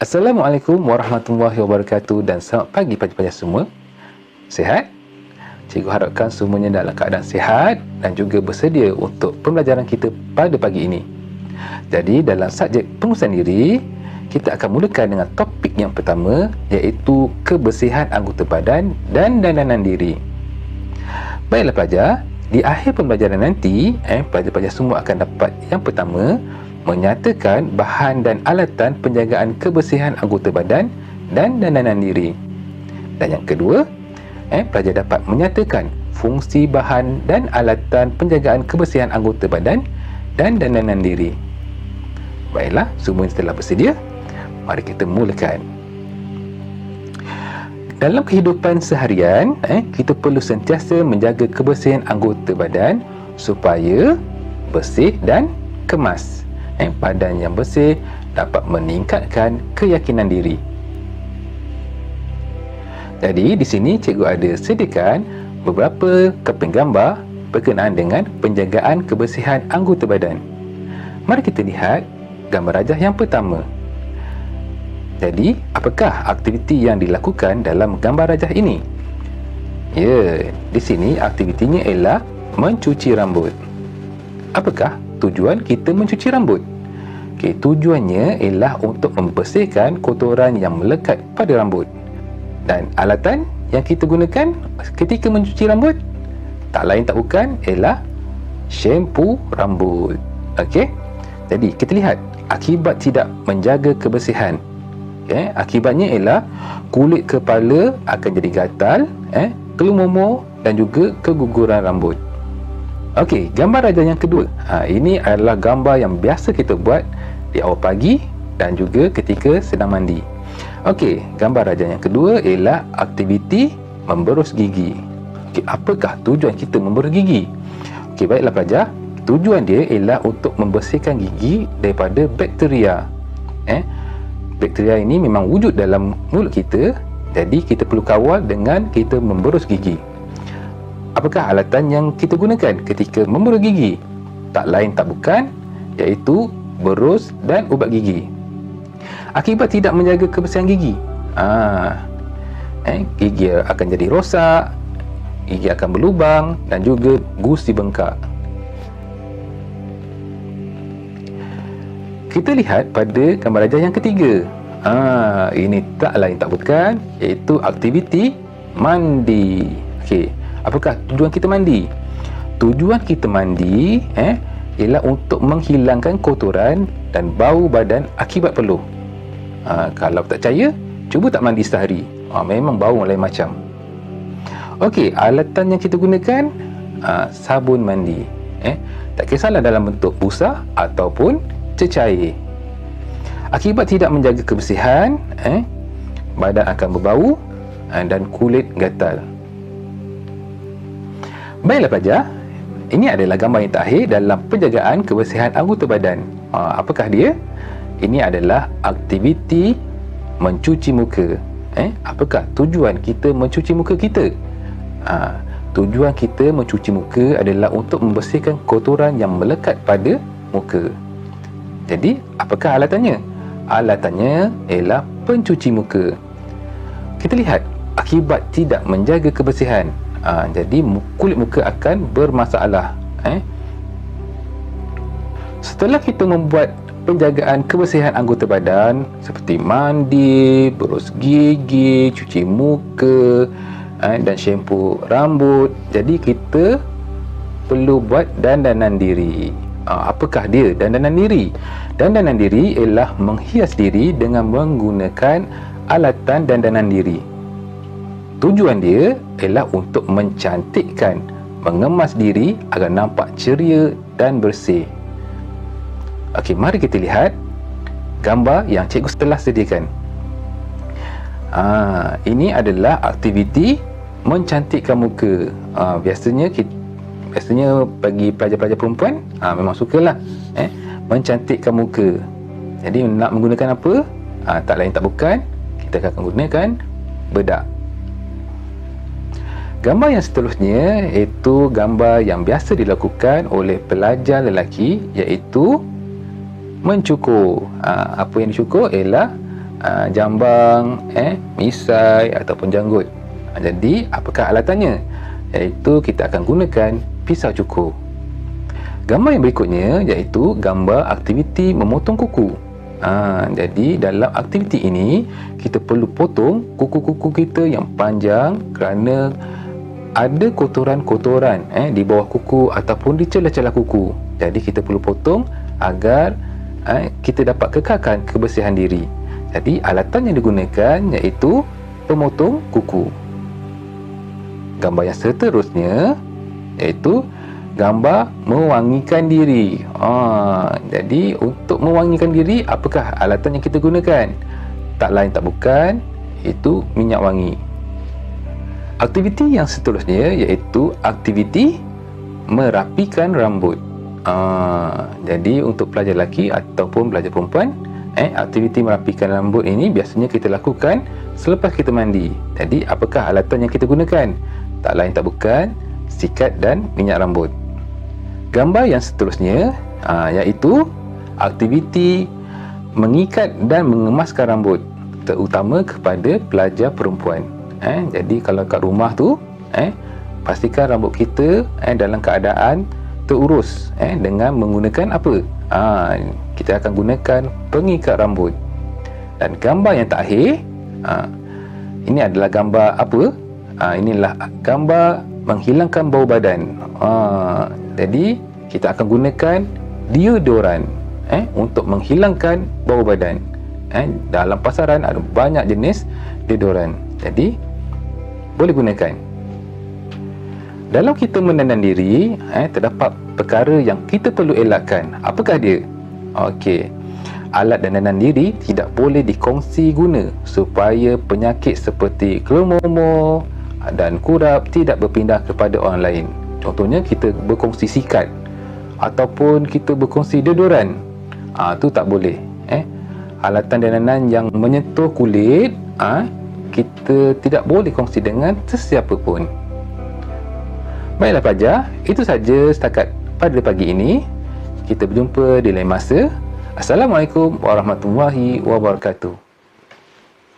Assalamualaikum warahmatullahi wabarakatuh dan selamat pagi pelajar-pelajar semua. Sihat? Cikgu harapkan semuanya dalam keadaan sihat dan juga bersedia untuk pembelajaran kita pada pagi ini. Jadi dalam subjek pengurusan diri, kita akan mulakan dengan topik yang pertama, iaitu kebersihan anggota badan dan dandanan diri. Baiklah pelajar, di akhir pembelajaran nanti, pelajar-pelajar semua akan dapat yang pertama, menyatakan bahan dan alatan penjagaan kebersihan anggota badan dan dandanan diri. Dan yang kedua, pelajar dapat menyatakan fungsi bahan dan alatan penjagaan kebersihan anggota badan dan dandanan diri. Baiklah, semua telah bersedia. Mari kita mulakan. Dalam kehidupan seharian, kita perlu sentiasa menjaga kebersihan anggota badan supaya bersih dan kemas. Badan yang bersih dapat meningkatkan keyakinan diri. Jadi di sini cikgu ada sediakan beberapa keping gambar berkenaan dengan penjagaan kebersihan anggota badan. Mari kita lihat gambar rajah yang pertama. Jadi, apakah aktiviti yang dilakukan dalam gambar rajah ini? Ya, di sini aktivitinya ialah mencuci rambut. Apakah tujuan kita mencuci rambut? Tujuannya ialah untuk membersihkan kotoran yang melekat pada rambut. Dan alatan yang kita gunakan ketika mencuci rambut tak lain tak bukan ialah shampoo rambut. Okey. Jadi kita lihat akibat tidak menjaga kebersihan. Akibatnya ialah kulit kepala akan jadi gatal, kelumumur dan juga keguguran rambut. Okey, gambar rajah yang kedua. Ini adalah gambar yang biasa kita buat di awal pagi dan juga ketika sedang mandi. Okey, gambar rajah yang kedua ialah aktiviti memberus gigi. Okey, apakah tujuan kita memberus gigi? Okey, baiklah pelajar. Tujuan dia ialah untuk membersihkan gigi daripada bakteria. Bakteria ini memang wujud dalam mulut kita, jadi kita perlu kawal dengan kita memberus gigi. Apakah alatan yang kita gunakan ketika memberus gigi? Tak lain tak bukan, iaitu berus dan ubat gigi. Akibat tidak menjaga kebersihan gigi, gigi akan jadi rosak, gigi akan berlubang dan juga gusi bengkak. Kita lihat pada gambar rajah yang ketiga. Ini tak lain tak bukan, iaitu aktiviti mandi. Okey, apakah tujuan kita mandi? Tujuan kita mandi ialah untuk menghilangkan kotoran dan bau badan akibat peluh. Kalau tak percaya, cuba tak mandi sehari. Memang bau lain macam. Okey, alatan yang kita gunakan sabun mandi. Tak kisahlah dalam bentuk busa ataupun cecair. Akibat tidak menjaga kebersihan, badan akan berbau dan kulit gatal. Baiklah pelajar, ini adalah gambar yang terakhir dalam penjagaan kebersihan anggota badan. Apakah dia? Ini adalah aktiviti mencuci muka. Apakah tujuan kita mencuci muka kita? Tujuan kita mencuci muka adalah untuk membersihkan kotoran yang melekat pada muka. Jadi, apakah alatannya? Alatannya ialah pencuci muka. Kita lihat akibat tidak menjaga kebersihan. Jadi kulit muka akan bermasalah. Setelah kita membuat penjagaan kebersihan anggota badan seperti mandi, berus gigi, cuci muka dan shampoo rambut, jadi kita perlu buat dandanan diri. Apakah dia dandanan diri? Dandanan diri ialah menghias diri dengan menggunakan alatan dandanan diri. Tujuan dia ialah untuk mencantikkan, mengemas diri agar nampak ceria dan bersih. Okey, mari kita lihat gambar yang cikgu telah sediakan. Ini adalah aktiviti mencantikkan muka. Biasanya bagi pelajar-pelajar perempuan memang sukalah mencantikkan muka. Jadi nak menggunakan apa? Tak lain tak bukan, kita akan gunakan bedak. Gambar yang seterusnya iaitu gambar yang biasa dilakukan oleh pelajar lelaki, iaitu mencukur. Apa yang dicukur ialah jambang, misai ataupun janggut. Jadi apakah alatannya? Iaitu kita akan gunakan pisau cukur. Gambar yang berikutnya iaitu gambar aktiviti memotong kuku. Jadi dalam aktiviti ini kita perlu potong kuku-kuku kita yang panjang kerana ada kotoran-kotoran di bawah kuku ataupun di celah-celah kuku. Jadi kita perlu potong agar kita dapat kekalkan kebersihan diri. Jadi alatan yang digunakan iaitu pemotong kuku. Gambar yang seterusnya iaitu gambar mewangikan diri. Jadi untuk mewangikan diri, apakah alatan yang kita gunakan? Tak lain tak bukan, itu minyak wangi. Aktiviti yang seterusnya iaitu aktiviti merapikan rambut. Jadi untuk pelajar lelaki ataupun pelajar perempuan, aktiviti merapikan rambut ini biasanya kita lakukan selepas kita mandi. Jadi apakah alatan yang kita gunakan? Tak lain tak bukan, sikat dan minyak rambut. Gambar yang seterusnya iaitu aktiviti mengikat dan mengemaskan rambut, terutama kepada pelajar perempuan. Jadi kalau kat rumah tu pastikan rambut kita dalam keadaan terurus dengan menggunakan apa? Kita akan gunakan pengikat rambut. Dan gambar yang terakhir, ini adalah gambar apa? Inilah gambar menghilangkan bau badan. Jadi kita akan gunakan deodoran untuk menghilangkan bau badan. Dalam pasaran ada banyak jenis deodoran. Jadi boleh gunakan. Dalam kita mendandan diri, terdapat perkara yang kita perlu elakkan. Apakah dia? Okey. Alat dandanan diri tidak boleh dikongsi guna supaya penyakit seperti klomomo dan kurap tidak berpindah kepada orang lain. Contohnya kita berkongsi sikat ataupun kita berkongsi deodoran. Tu tak boleh. Alatan dandanan yang menyentuh kulit, kita tidak boleh kongsi dengan sesiapa pun. Baiklah pelajar, itu saja setakat pada pagi ini. Kita berjumpa di lain masa. Assalamualaikum warahmatullahi wabarakatuh.